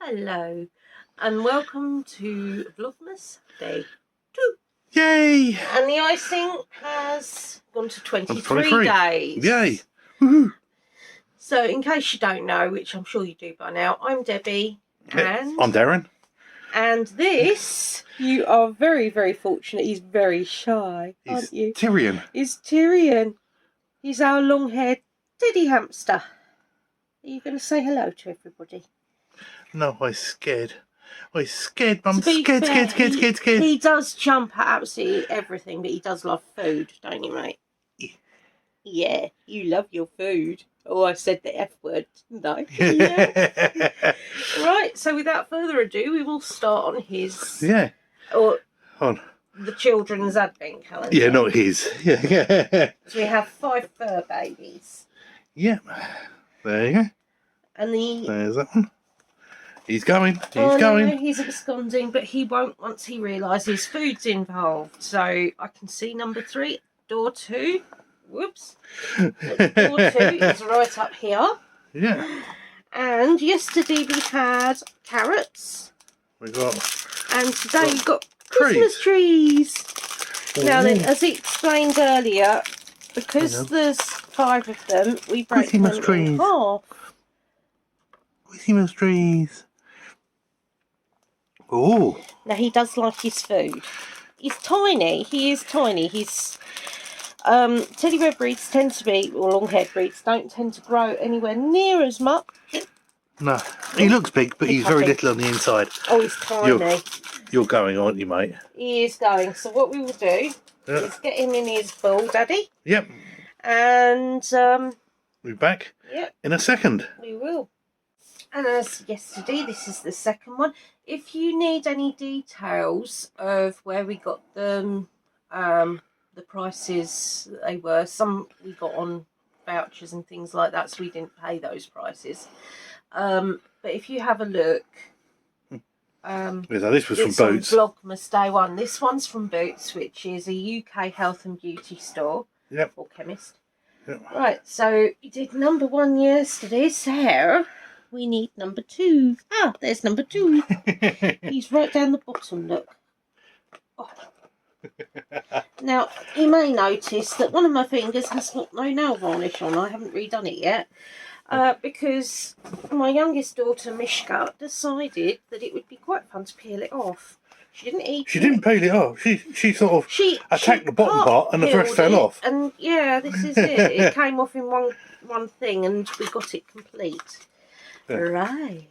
Hello, and welcome to Vlogmas Day 2. Yay! And the icing has gone to 23 23 days. Yay! Woohoo! So, in case you don't know, which I'm sure you do by now, I'm Debbie. And I'm Darren. And this, you are very, very fortunate. He's very shy, aren't you? Tyrion. He's Tyrion. He's our long-haired teddy hamster. Are you going to say hello to everybody? No, I'm scared. I'm scared, Mum. Scared. Scared. He does jump at absolutely everything, but he does love food, don't you, mate? Yeah, you love your food. Oh, I said the F word, didn't I? Yeah. Right, so without further ado, we will start on his... Yeah. Or On. the children's advent calendar. Yeah, not his. Yeah. So we have 5 fur babies. Yep. There you go. And There's that one. He's going. He's going. No, he's absconding, but he won't once he realises food's involved. So I can see number 3, door 2. Whoops. Door 2 is right up here. Yeah. And yesterday we had carrots. We got. And today we've got Christmas trees. Now then, as he explained earlier, because there's 5 of them, we break them in half. Christmas trees. Oh. Now he does like his food. He's tiny. He is tiny. He's teddy bear breeds tend to be, or long-haired breeds don't tend to grow anywhere near as much. No, he looks big, but he's very little on the inside. Oh, he's tiny. You're going, aren't you, mate? He is going. So what we will do is get him in his ball, Daddy. Yep. And we'll be back. Yep. In a second. We will. And as yesterday, this is the second one. If you need any details of where we got them, the prices that they were, some we got on vouchers and things like that, so we didn't pay those prices. But if you have a look, this was from Boots. Vlogmas Day 1. This one's from Boots, which is a UK health and beauty store. Yep. Or chemist. Yep. Right, so you did number 1 yesterday, so we need number 2. Ah, there's number 2. He's right down the bottom, look. Oh. Now, you may notice that one of my fingers has got no nail varnish on. I haven't redone it yet. Because my youngest daughter, Mishka, decided that it would be quite fun to peel it off. She didn't eat it. She didn't peel it off. She sort of attacked the bottom part and the rest fell off. And yeah, this is it. It came off in one thing and we got it complete. Yeah. Right.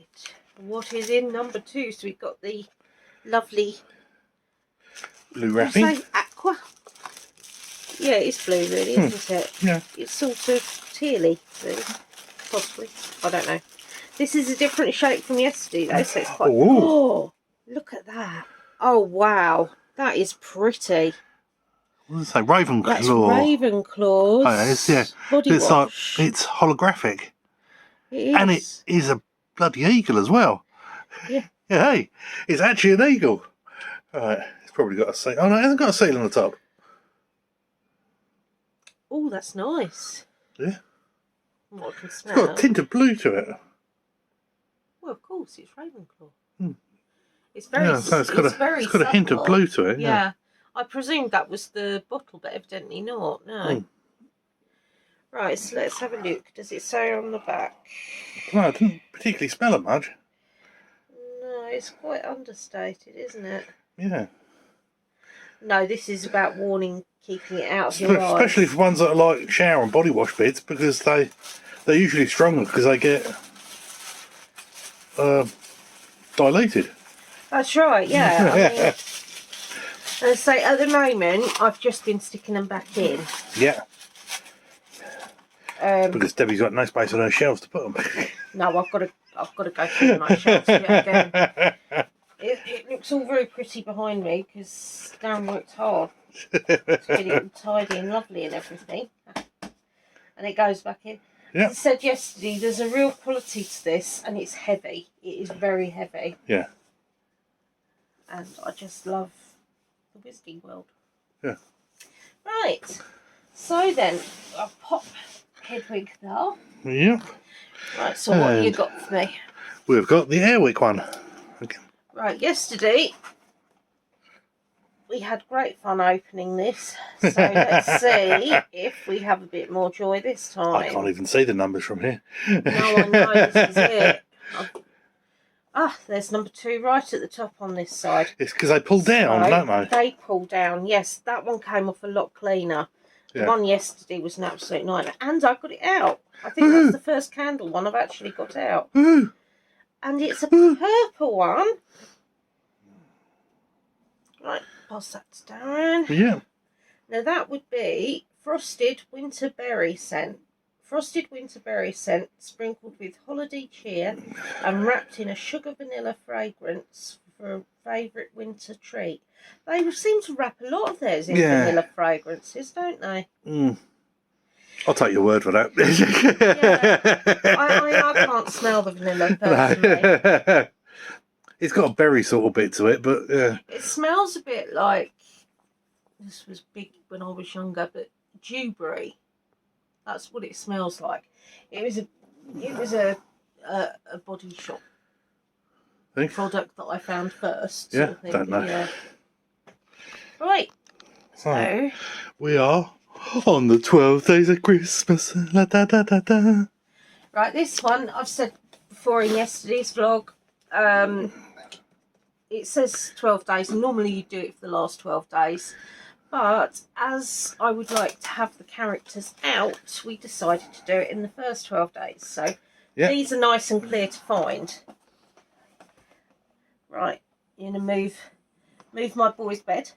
What is in number 2? So we've got the lovely blue wrapping. Aqua. Yeah, it's blue really, isn't it? Yeah. It's sort of tealy, really. Possibly. I don't know. This is a different shape from yesterday though, so it's quite... Oh, look at that. Oh, wow. That is pretty. What does it say? Ravenclaw. That's Ravenclaws. Oh, it's, yeah. Body wash. It's holographic. It is. And it is a bloody eagle as well. Yeah. Yeah, hey, it's actually an eagle. Alright, it's probably got a seal. Oh no, it hasn't got a seal on the top. Oh, that's nice. Yeah. What I can smell. It's got a tint of blue to it. Well, of course, it's Ravenclaw. It's very it's got a hint of blue to it. Yeah. I presumed that was the bottle, but evidently not. No. Right, so let's have a look. Does it say on the back? No, I didn't particularly smell it much. No, it's quite understated, isn't it? Yeah. No, this is about warning, keeping it out of your eyes. Especially for ones that are like shower and body wash bits, because they're usually stronger because they get dilated. That's right, yeah. I mean, and so at the moment, I've just been sticking them back in. Yeah. Because Debbie's got no space on her shelves to put them. No, I've got to go through my shelves again. It looks all very pretty behind me because Dan worked hard to get it tidy and lovely and everything. And it goes back in. Yeah. As I said yesterday, there's a real quality to this, and it's heavy. It is very heavy. Yeah. And I just love the Wizarding world. Yeah. Right. So then, I'll pop Hedwig there. Yep. Right, so what have you got for me? We've got the Airwick one. Okay. Right, yesterday we had great fun opening this, so let's see if we have a bit more joy this time. I can't even see the numbers from here. No, I know, this is it. There's number 2 right at the top on this side. It's because they pull down, So, don't they? They pull down, yes. That one came off a lot cleaner. The Yeah. one yesterday was an absolute nightmare. And I got it out. I think that's the first candle one I've actually got out. Ooh. And it's a purple one. Right, pass that to Darren. Yeah. Now that would be frosted winter berry scent. Frosted winter berry scent sprinkled with holiday cheer and wrapped in a sugar vanilla fragrance for a favourite winter treat. They seem to wrap a lot of theirs in vanilla fragrances, don't they? Mm. I'll take your word for that. I can't smell the vanilla personally. No. It's got a berry sort of bit to it, but yeah. It smells a bit like, this was big when I was younger, but dewberry. That's what it smells like. It was a body shop product that I found first. Yeah, sort of thing. don't know. Yeah. Right. So we are on the 12 days of Christmas. La, da, da, da, da. Right, this one I've said before in yesterday's vlog. It says 12 days. Normally you do it for the last 12 days. But as I would like to have the characters out, we decided to do it in the first 12 days. So these are nice and clear to find. Right, I'm going to move my boy's bed.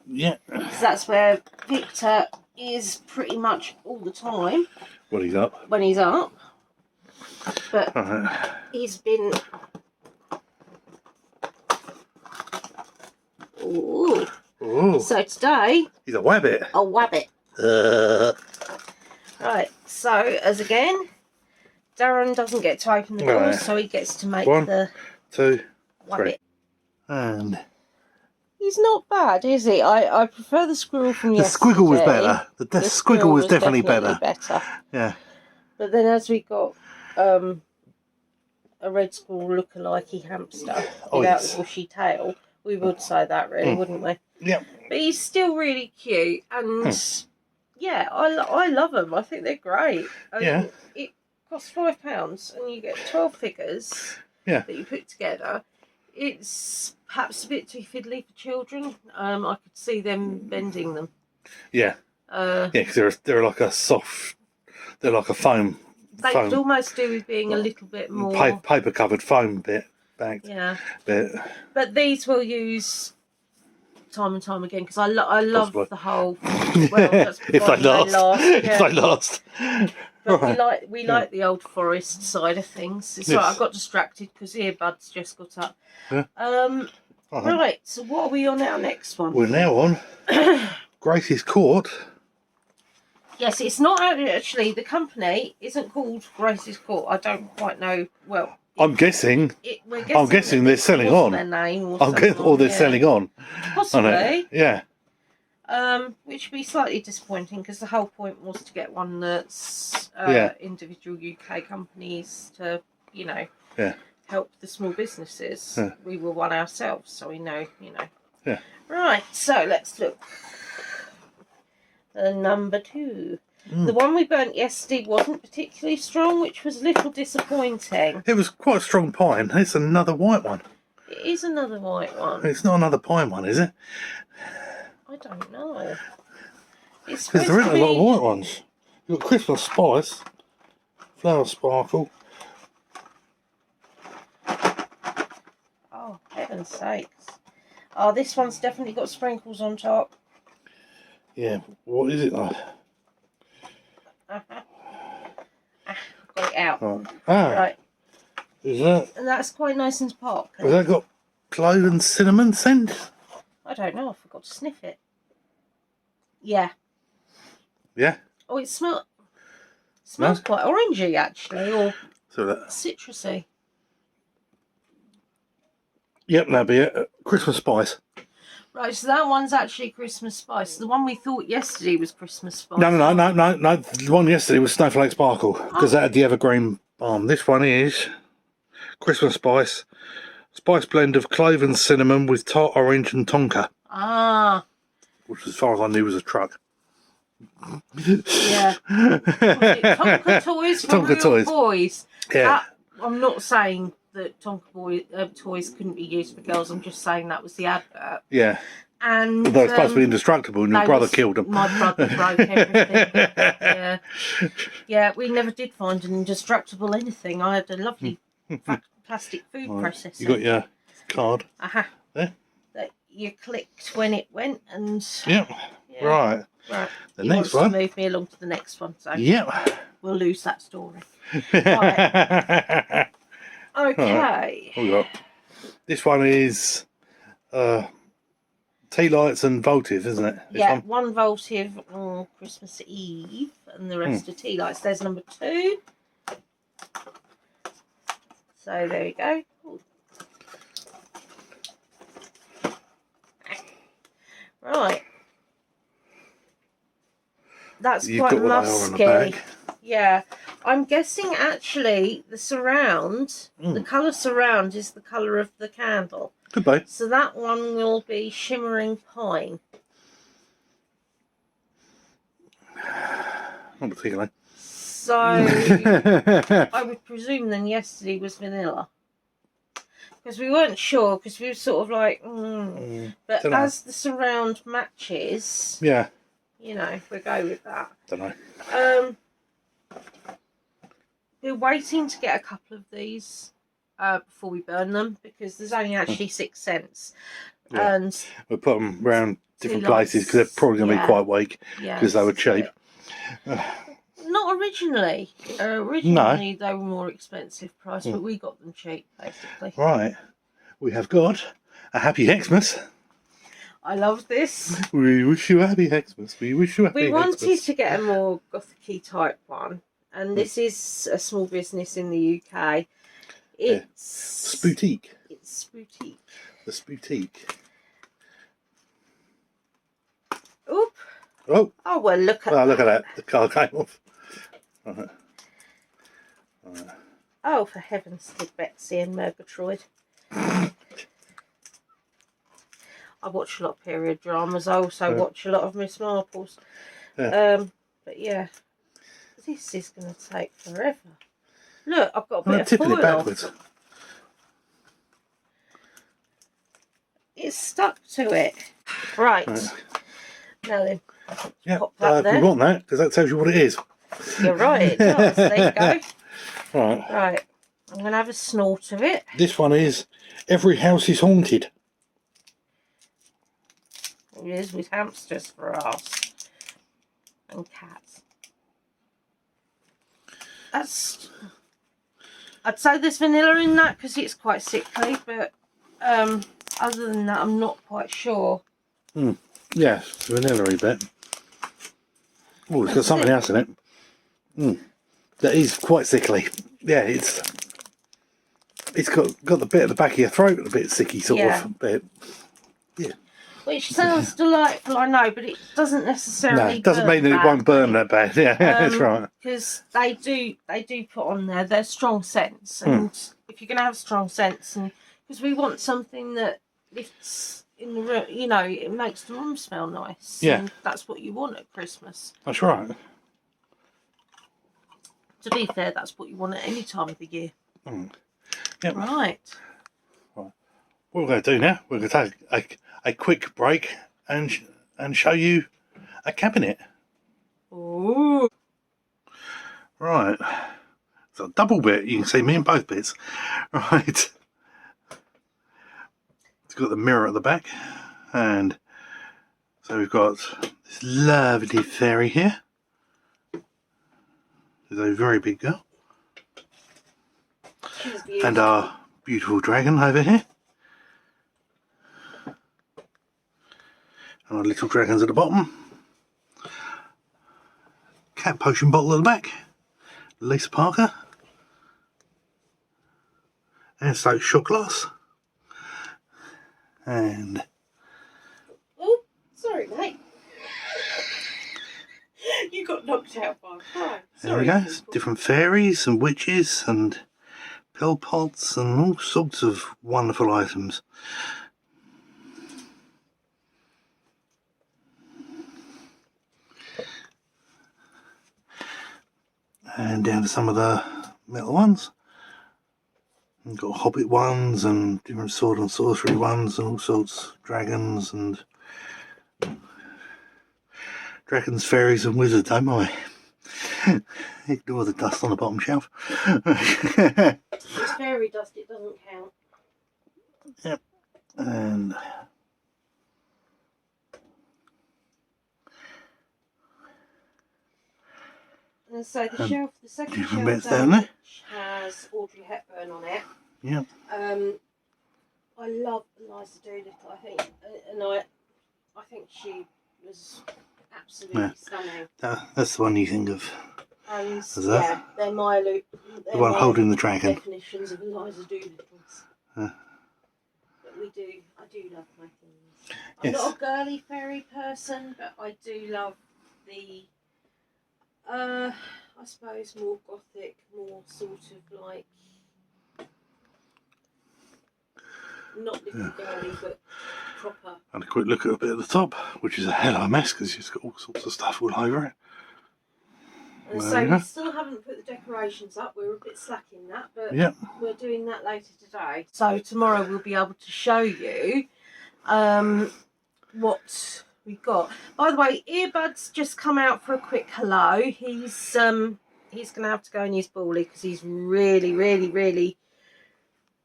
Yeah. Because that's where Victor is pretty much all the time. When he's up. When he's up. But he's been... Ooh. Ooh. So today... He's a wabbit. A wabbit. Right, so as again, Darren doesn't get to open the door, so he gets to make 1, the 2, wabbit. 3. And... He's not bad, is he? I prefer the squirrel from the yesterday. squiggle was better. The squiggle was definitely better. Yeah. But then as we got a red squirrel lookalike hamster without the bushy tail, we would say that really, wouldn't we? Yeah. But he's still really cute, and yeah, I love them. I think they're great. Yeah. It costs £5, and you get 12 figures that you put together. It's perhaps a bit too fiddly for children. I could see them bending them. Yeah. Because they're like a soft. They're like a foam. They could almost do with being a little bit more paper covered foam bit back. Yeah. Bit. But these we'll use time and time again because I love the whole. Well, that's if they last. If they last. But we like the old forest side of things. It's right, I got distracted because earbuds just got up. Yeah. Right, so what are we on our next one? We're now on Gracie's Court. Yes, it's not actually, the company isn't called Gracie's Court. I don't quite know. Well, I'm guessing. I'm guessing they're selling on. Their name or they're selling on. Possibly. Yeah. Which would be slightly disappointing because the whole point was to get one that's individual UK companies to, help the small businesses. We were one ourselves, so we know, Yeah. Right, so let's look. Number 2. The one we burnt yesterday wasn't particularly strong, which was a little disappointing. It was quite a strong pine. It's another white one. It is another white one. It's not another pine one, is it? I don't know. Because there isn't a lot of white ones. You've got Christmas Spice, Flower Sparkle. Oh, heaven's sakes. Oh, this one's definitely got sprinkles on top. Yeah, what is it like? Got it out. Right. Is that? And that's quite nice and pop. Has that got clove and cinnamon scent? I don't know. I forgot to sniff it. Yeah. Yeah. Oh, it smells quite orangey actually, or So citrusy. Yep, that'd be it. Christmas Spice. Right, so that one's actually Christmas Spice. The one we thought yesterday was Christmas Spice. No. The one yesterday was Snowflake Sparkle because that had the evergreen balm. This one is Christmas spice. Spice blend of clove and cinnamon with tart orange and tonka. Ah. Which, as far as I knew, was a truck. Yeah. Tonka toys for Tonka real toys. boys. Yeah. I'm not saying that Tonka toys couldn't be used for girls. I'm just saying that was the advert. Yeah. And They're supposed to be indestructible, and your brother killed them. My brother broke everything. Yeah. Yeah, we never did find an indestructible anything. I had a lovely plastic food processor. You got your card. There. That you clicked when it went, and Yep. yeah. Right. The next one. Move me along to the next one, so yep. We'll lose that story. Right. Okay. What we got? This one is tea lights and votive, isn't it? Yeah, one votive on Christmas Eve, and the rest are tea lights. There's number 2. So there you go. Ooh. Right. That's quite musky. Yeah. I'm guessing actually the surround, the colour surround is the colour of the candle. Could be. So that one will be shimmering pine. Not particularly. So I would presume then yesterday was vanilla. Because we weren't sure, because we were sort of like, but as the surround matches, yeah, you know, we'll go with that. Don't know. We're waiting to get a couple of these before we burn them, because there's only actually 6 cents. Yeah. And we'll put them around different places because they're probably going to be quite weak because they were cheap. Not originally. Originally they were more expensive price, but we got them cheap, basically. Right. We have got a happy Xmas. I love this. We wish you a happy Xmas. We wish you a happy Xmas. We wanted to get a more Gothic-y type one, and this is a small business in the UK. It's Spootique. It's Spootique. The Spootique. Oop. Oh. Oh well, look at that. Look at that. The car came off. Right. Oh, for heaven's sake, Betsy and Murgatroyd. I watch a lot of period dramas. I also watch a lot of Miss Marples. Yeah. But yeah, this is going to take forever. Look, I've got a bit of tipping foil. It backwards. It's stuck to it. Right. Now then. Yeah, pop that there. We want that because that tells you what it is. You're right, it does. There you go. Right. Right. I'm going to have a snort of it. This one is Every House is Haunted. It is with hamsters for us. And cats. I'd say there's vanilla in that because it's quite sickly, but other than that, I'm not quite sure. Yeah, it's a vanilla-y bit. Oh, it's got something else in it. That is quite sickly. Yeah, it's got the bit at the back of your throat, a bit sicky sort of bit. Yeah. Which sounds delightful, I know, but it doesn't necessarily. No, it doesn't mean that it won't burn that bad. Yeah, that's right. Because they do put on there their strong scents, and if you're going to have strong scents, and because we want something that lifts in the room, you know, it makes the room smell nice. Yeah, and that's what you want at Christmas. That's right. To be fair, that's what you want at any time of the year. Yep. Right. What we're going to do now, we're going to take a quick break and show you a cabinet. Ooh. Right. It's a double bit. You can see me in both bits. Right. It's got the mirror at the back. And so we've got this lovely fairy here. There's a very big girl. And our beautiful dragon over here. And our little dragons at the bottom. Cat potion bottle at the back. Lisa Parker. And so shot glass. And oh, sorry, mate. You got knocked out by a fly. There we go. Different fairies and witches and skull pots and all sorts of wonderful items. And down to some of the metal ones. We've got hobbit ones and different sword and sorcery ones and all sorts, dragons and dragons, fairies and wizards, oh my. Ignore the dust on the bottom shelf. It's fairy dust, it doesn't count. Yep. And so the shelf, the second different shelf bits down there. which has Audrey Hepburn on it. Yep. I love Eliza Doolittle, I think, and I think she was absolutely stunning. That's the one you think of. And that? they're my The one holding the dragon. definitions of Eliza Doolittles. But I do love my things. I'm not a girly fairy person, but I do love the, I suppose, more gothic, more sort of like, not little girly, but proper. And a quick look at a bit at the top, which is a hell of a mess because it's got all sorts of stuff all over it. And so we still haven't put the decorations up. We're a bit slack in that, but we're doing that later today. So tomorrow we'll be able to show you what we've got. By the way, Earbud's just come out for a quick hello. He's going to have to go and use Bally because he's really, really, really,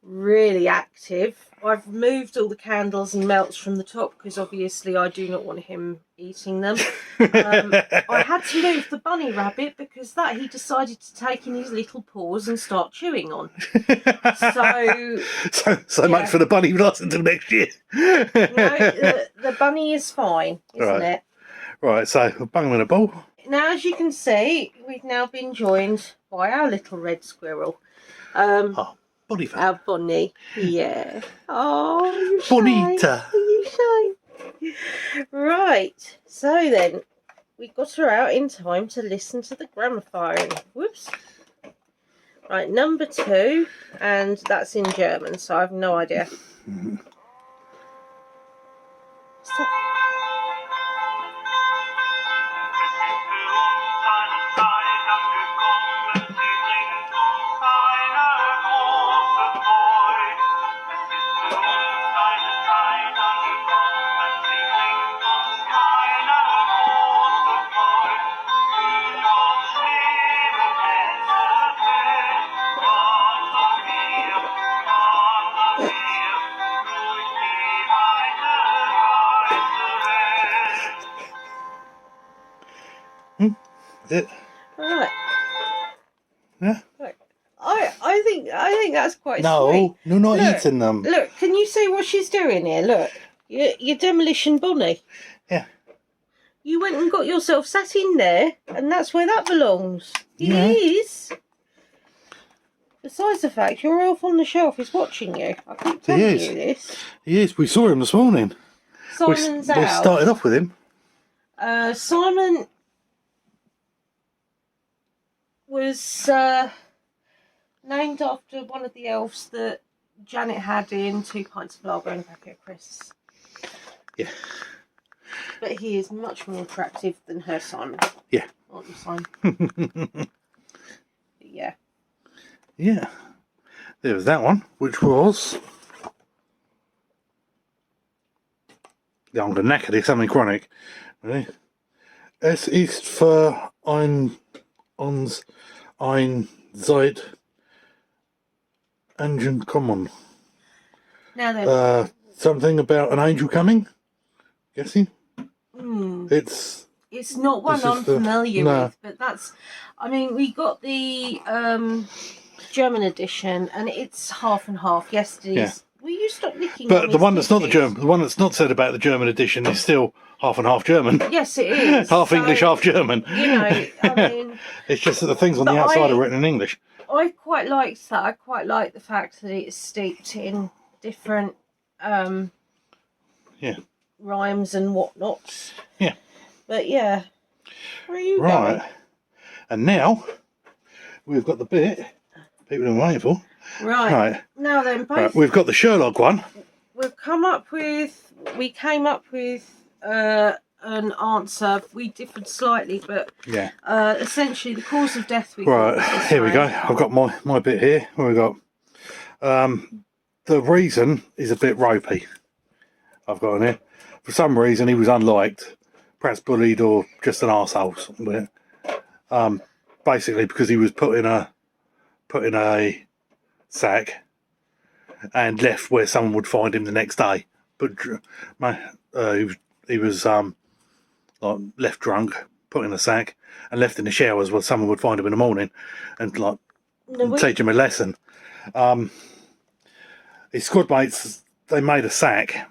really active. I've removed all the candles and melts from the top because obviously I do not want him eating them. I had to move the bunny rabbit because that he decided to take in his little paws and start chewing on. So much for the bunny loss until next year. No, the bunny is fine, isn't it? Right, so we'll bung him in a ball. Now, as you can see, we've now been joined by our little red squirrel. Bonnie. Our Bonnie, yeah. Oh, you Bonita. Are you shy? Right, so then we got her out in time to listen to the gramophone. Whoops. Right, number 2, and that's in German, so I have no idea. So, It. right. Yeah. I think that's quite sweet. No, not eating them. Look, can you see what she's doing here? Look, your demolition Bonnie. Yeah. You went and got yourself sat in there, and that's where that belongs. It is. Besides the fact your elf on the shelf is watching you. I keep telling you this. He is. We saw him this morning. Simon's out. We started off with him. Simon was named after one of the elves that Janet had in 2 pints of lager and a packet of crisps. Yeah. But he is much more attractive than her Simon. Yeah. Aren't you, Simon? Yeah. Yeah. There was that one, which was... Yeah, I'm going to knacker this, something chronic. Ready? Es ist für uns ein Zeit angekommen. Now then. Something about an angel coming? Guessing? It's not one I'm familiar with, but that's... I mean, we got the German edition, and it's half and half. Yesterday's... Yeah. Will you stop licking? But the one that's not the German, the one that's not said about the German edition is still half and half German. Yes, it is. Half English, half German. You know, I mean... It's just that the things on the outside are written in English. I quite liked that. I quite like the fact that it's steeped in different rhymes and whatnot. Yeah. But yeah. Where are you going? And now we've got the bit people have been waiting for. Right. Now then, both. Right, we've got the Sherlock one. We came up with an answer. We differed slightly, but yeah. Essentially the cause of death. Here we go. I've got my bit here. Where we got the reason is a bit ropey. I've got on here. For some reason, he was unliked, perhaps bullied, or just an arsehole. Something. Basically, because he was put in a sack and left where someone would find him the next day. But he was like left drunk, put in a sack, and left in the showers where someone would find him in the morning and teach him a lesson. His squad mates, they made a sack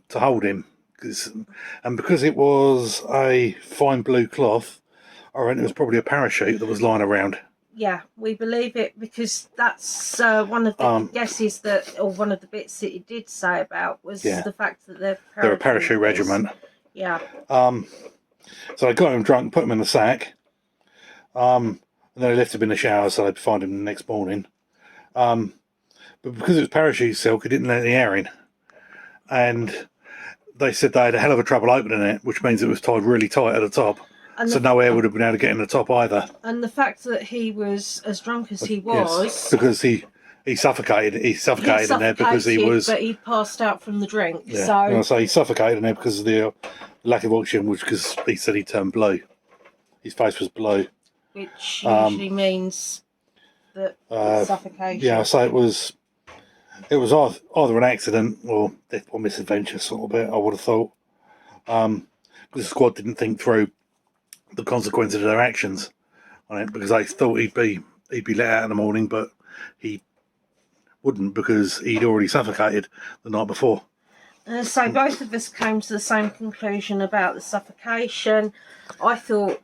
to hold him, because it was a fine blue cloth, I reckon it was probably a parachute that was lying around. Yeah, we believe it because that's one of the guesses or one of the bits that it did say about was the fact that they're a parachute regiment. Yeah. So they got him drunk, put him in the sack, and then they left him in the shower so they'd find him the next morning. But because it was parachute silk, it didn't let any air in. And they said they had a hell of a trouble opening it, which means it was tied really tight at the top. So no air would have been able to get in the top either. And the fact that he was as drunk as he was... Yes, because he suffocated. He suffocated in there because he was... But he passed out from the drink. Yeah. So he suffocated in there because of the lack of oxygen, because he said he turned blue. His face was blue. Which usually means that suffocation. Yeah, so it was either an accident or death or misadventure sort of bit, I would have thought. Because the squad didn't think through the consequences of their actions on it, because they thought he'd be let out in the morning, but he wouldn't because he'd already suffocated the night before. So both of us came to the same conclusion about the suffocation. I thought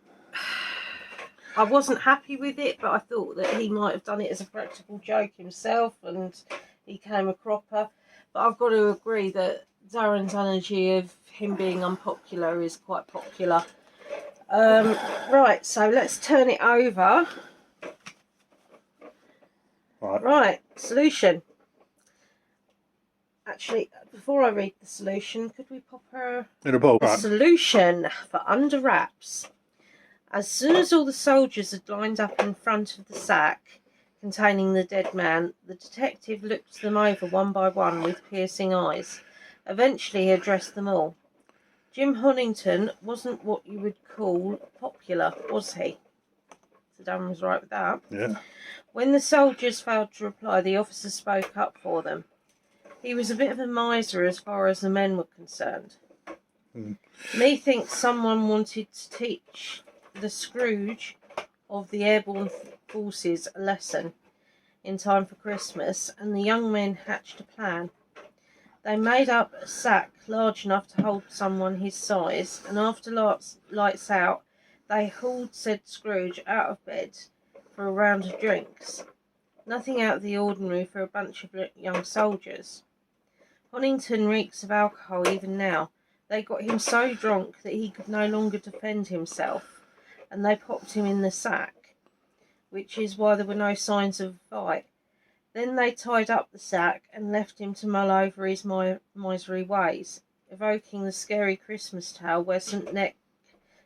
I wasn't happy with it, but I thought that he might have done it as a practical joke himself and he came a cropper. But I've got to agree that Darren's energy of him being unpopular is quite popular. Right, so let's turn it over. Right, solution. Actually, before I read the solution, could we pop her in a bowl? The solution for under wraps. As soon as all the soldiers had lined up in front of the sack containing the dead man, the detective looked them over one by one with piercing eyes. Eventually he addressed them all. Jim Honington wasn't what you would call popular, was he? So Dan was right with that. Yeah. When the soldiers failed to reply, the officer spoke up for them. He was a bit of a miser as far as the men were concerned. Methinks someone wanted to teach the Scrooge of the airborne forces a lesson in time for Christmas, and the young men hatched a plan. They made up a sack large enough to hold someone his size, and after lights out, they hauled said Scrooge out of bed for a round of drinks. Nothing out of the ordinary for a bunch of young soldiers. Honington reeks of alcohol even now. They got him so drunk that he could no longer defend himself, and they popped him in the sack, which is why there were no signs of a fight. Then they tied up the sack and left him to mull over his miserly ways, evoking the scary Christmas tale where St. Nick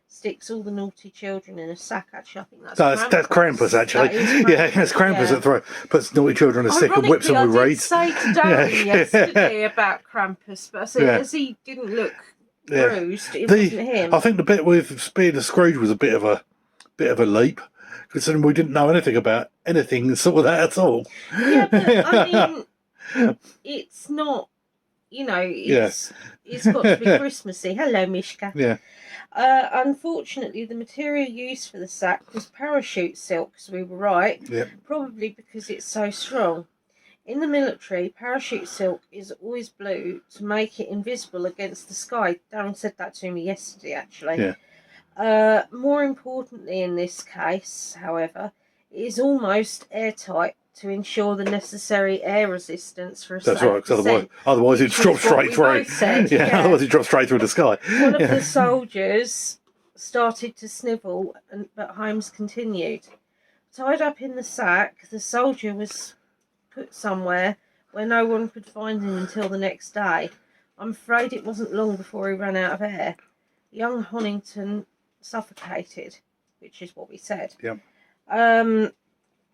sticks all the naughty children in a sack. Actually, I think that's Krampus, actually. It's Krampus that puts naughty children in a sack and whips them with reeds. I did say to Darren yesterday about Krampus, but I said, as he didn't look bruised, it wasn't him. I think the bit with Speed and Scrooge was a bit of a leap, considering we didn't know anything about anything sort of that at all. Yeah, but I mean, it's not, it's got to be Christmassy. Hello, Mishka. Yeah. Unfortunately, the material used for the sack was parachute silk, so we were right. Yep. Probably because it's so strong. In the military, parachute silk is always blue to make it invisible against the sky. Darren said that to me yesterday, actually. Yeah. More importantly in this case, however, it is almost airtight to ensure the necessary air resistance for a safe descent. That's right, because otherwise it drops straight through. Otherwise it drops straight through the sky. One of the soldiers started to snivel, but Holmes continued. Tied up in the sack, the soldier was put somewhere where no one could find him until the next day. I'm afraid it wasn't long before he ran out of air. Young Honington suffocated, which is what we said. Yep.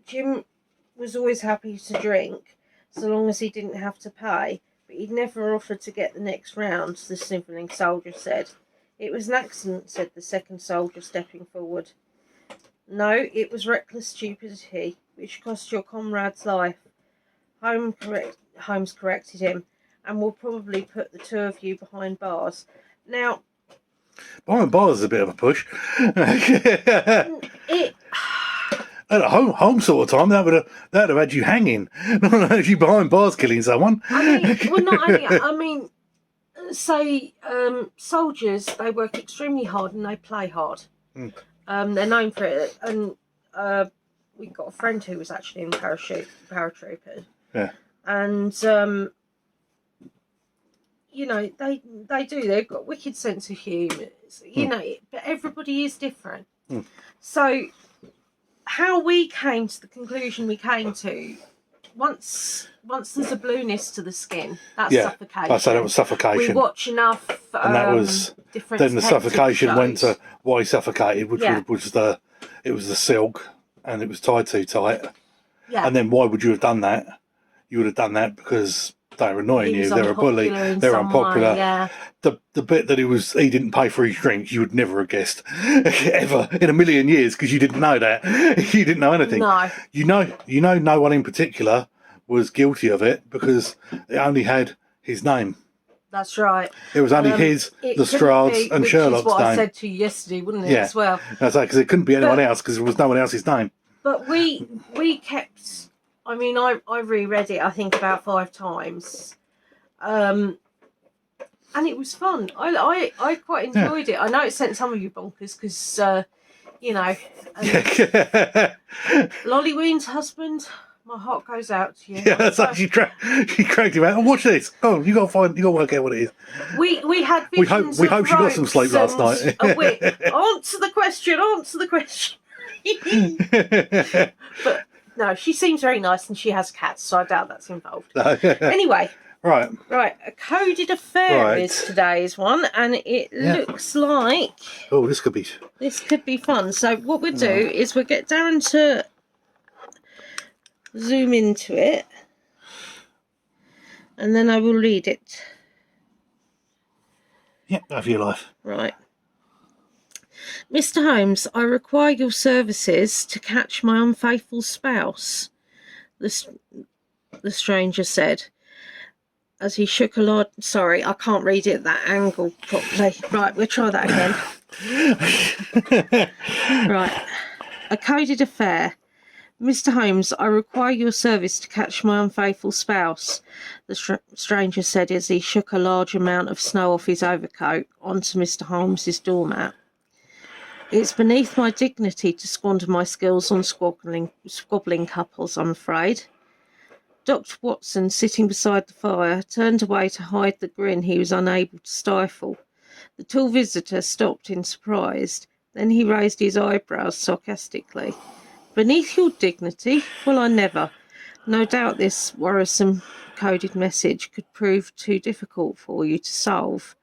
Jim was always happy to drink, so long as he didn't have to pay, but he'd never offered to get the next round, the snivelling soldier said. It was an accident, said the second soldier, stepping forward. No, it was reckless stupidity, which cost your comrade's life. Holmes corrected him, and will probably put the two of you behind bars. Now, behind bars is a bit of a push. At a home sort of time, that'd have had you hanging, not had you behind bars killing someone. I mean, well, not only. I mean, say soldiers, they work extremely hard and they play hard. They're known for it, and we got a friend who was actually in paratroopers. Yeah. And you know, they do. They've got a wicked sense of humour. You know, but everybody is different. So, how we came to the conclusion we came to, once there's a blueness to the skin, that's suffocation. I said it was suffocation. We watch enough. And that was then the suffocation went to why he suffocated, which was the silk, and it was tied too tight. Yeah. And then why would you have done that? You would have done that because they were annoying you. They were a bully. They were unpopular. Yeah. The bit that he didn't pay for his drinks, you would never have guessed ever in a million years, because you didn't know that. You didn't know anything. No. You know, no one in particular was guilty of it because it only had his name. That's right. It was only his, Lestrade's, and Sherlock's name. Which is what I said to you yesterday, wouldn't it? As well. That's right, because it couldn't be anyone else because there was no one else's name. But we kept. I mean, I reread it, I think, about 5 times. And it was fun. I quite enjoyed it. I know it sent some of you bonkers because, you know, Lollyween's husband, my heart goes out to you. Yeah, that's like she cracked him out. Oh, watch this. Oh, you got to work out what it is. We had visions we hope she got some sleep last night. Answer the question. But no, she seems very nice and she has cats, so I doubt that's involved. Anyway. Right. A coded affair is today's one, and it looks like... Oh, this could be fun. So what we'll do is we'll get Darren to zoom into it, and then I will read it. Yep, have your life. Right. Mr. Holmes, I require your services to catch my unfaithful spouse, the stranger said, as he shook a large... Sorry, I can't read it at that angle properly. Right, we'll try that again. Right. A coded affair. Mr. Holmes, I require your service to catch my unfaithful spouse, the stranger said as he shook a large amount of snow off his overcoat onto Mr. Holmes's doormat. It's beneath my dignity to squander my skills on squabbling couples, I'm afraid. Dr. Watson, sitting beside the fire, turned away to hide the grin he was unable to stifle. The tall visitor stopped in surprise. Then he raised his eyebrows sarcastically. Beneath your dignity? Well, I never. No doubt this worrisome coded message could prove too difficult for you to solve.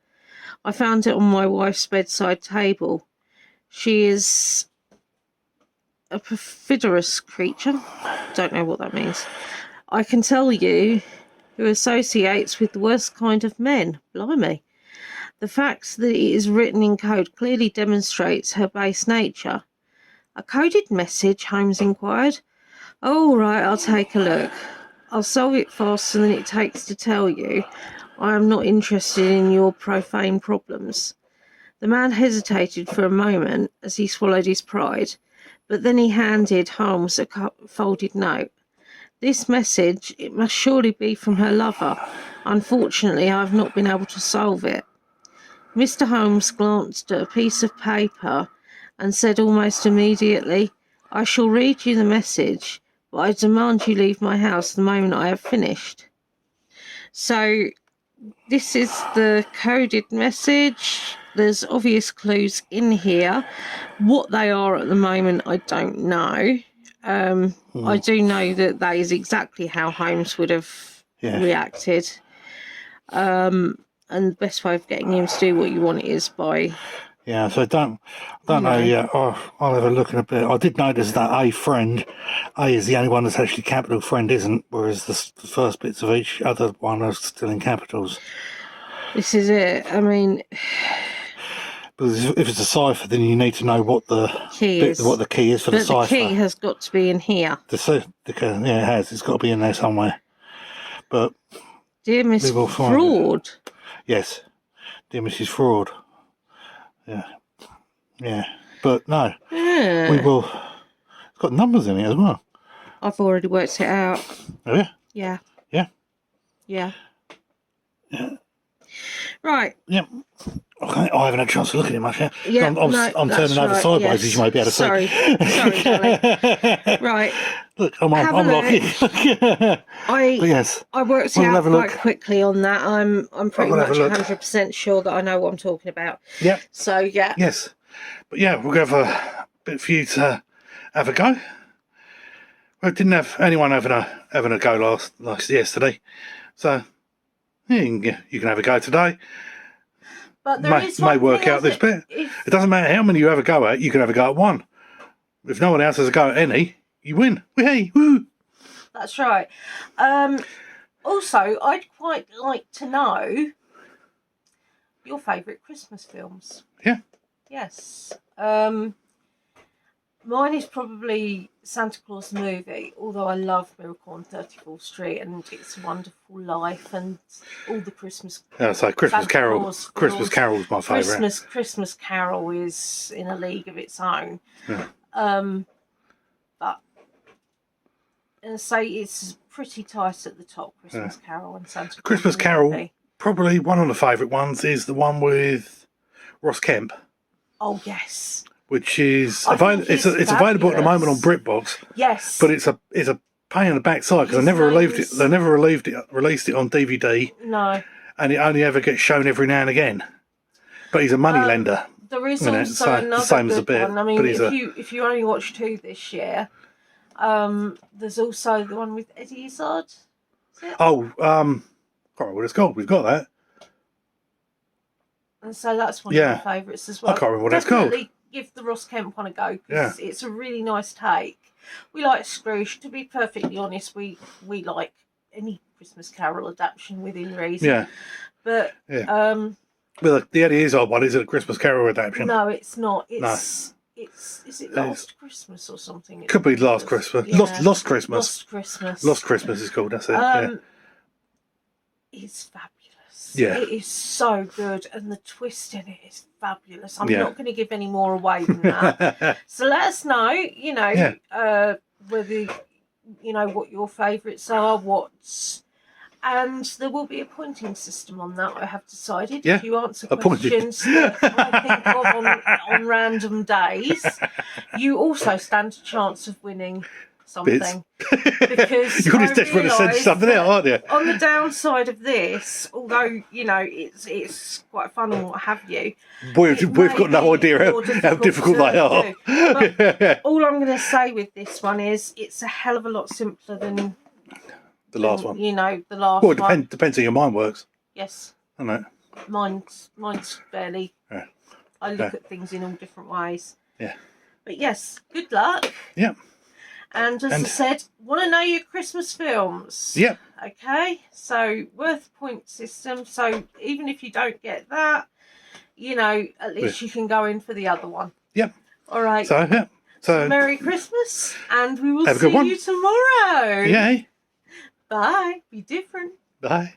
I found it on my wife's bedside table. She is a perfidious creature. Don't know what that means. I can tell you, who associates with the worst kind of men. Blimey. The fact that it is written in code clearly demonstrates her base nature. A coded message? Holmes inquired. Oh, right, I'll take a look. I'll solve it faster than it takes to tell you. I am not interested in your profane problems. The man hesitated for a moment as he swallowed his pride, but then he handed Holmes a folded note. This message, it must surely be from her lover. Unfortunately, I have not been able to solve it. Mr. Holmes glanced at a piece of paper and said almost immediately, I shall read you the message, but I demand you leave my house the moment I have finished. So, this is the coded message. There's obvious clues in here. What they are at the moment, I don't know. I do know that is exactly how Holmes would have reacted. And the best way of getting him to do what you want is by... Yeah, so I don't know yet. I'll have a look in a bit. I did notice that A is the only one that's actually capital, friend isn't, whereas the first bits of each other one are still in capitals. This is it. I mean... Because if it's a cipher, then you need to know what the key is for the cipher. The key has got to be in here. Yeah, it has. It's got to be in there somewhere. But dear Miss Fraud. Yes, dear Mrs. Fraud. Yeah. But no, we will. It's got numbers in it as well. I've already worked it out. Oh yeah. Yeah. Yeah. Yeah. Yeah. Right. Yep. Okay, I haven't had a chance to look at it much yet. Yeah, I'm turning over sideways, as you may be able to see. Sorry, darling. Right. Look, I'm locking. Yes. I worked it out quite quickly on that. I'm pretty much 100% sure that I know what I'm talking about. Yeah. So yeah. Yes. But yeah, we'll go for a bit for you to have a go. We didn't have anyone having a go yesterday, so yeah, you can have a go today. But there may work out this bit. It doesn't matter how many you have a go at, you can have a go at one. If no one else has a go at any, you win. Hey, woo! That's right. Also, I'd quite like to know your favourite Christmas films. Yeah. Yes. Mine is probably Santa Claus the movie, although I love Miracle on 34th Street and It's a Wonderful Life and all the Christmas... Yeah, so Christmas Carol. Christmas Carol is my favourite. Christmas Carol is in a league of its own. Yeah. But I say it's pretty tight at the top, Christmas Carol and Santa Claus. Christmas Carol, probably one of the favourite ones is the one with Ross Kemp. Oh, yes. Which is it's available at the moment on BritBox. Yes, but it's a pain in the backside because they never released it on DVD. No, and it only ever gets shown every now and again. But he's a money lender. There is also another same good as a bit. one. I mean, if you only watch 2 this year, there's also the one with Eddie Izzard. Oh, can't remember what it's called. We've got that. And so that's one of my favourites as well. I can't remember what it's called. Give the Ross Kemp one a go because it's a really nice take. We like Scrooge. To be perfectly honest, we like any Christmas Carol adaptation within reason. Yeah. But well, the Eddie Izzard one is a Christmas Carol adaptation. No, it's not. Is it Last Christmas or something? Could be Last Christmas. Yeah. Lost Christmas. Lost Christmas. Lost Christmas is called. That's it. It's fabulous. Yeah. It is so good, and the twist in it is fabulous. I'm not going to give any more away than that. So let us know, whether what your favourites are, and there will be a pointing system on that. I have decided. Yeah. If you answer questions that I think of on random days, you also stand a chance of winning something. Because you're just desperate to send something out, aren't you? On the downside of this, although it's quite fun and what have you, we've got no idea how difficult they are. But all I'm going to say with this one is it's a hell of a lot simpler than the last one. The last one. Well, it depends how your mind works. Yes. I know. Mine's fairly. Yeah. I look at things in all different ways. Yeah. But yes, good luck. Yeah. And as I said, want to know your Christmas films. Yep. Okay, so worth point system. So even if you don't get that, at least you can go in for the other one. Yep. All right. So Merry Christmas, and we will see you tomorrow. Yay. Bye. Be different. Bye.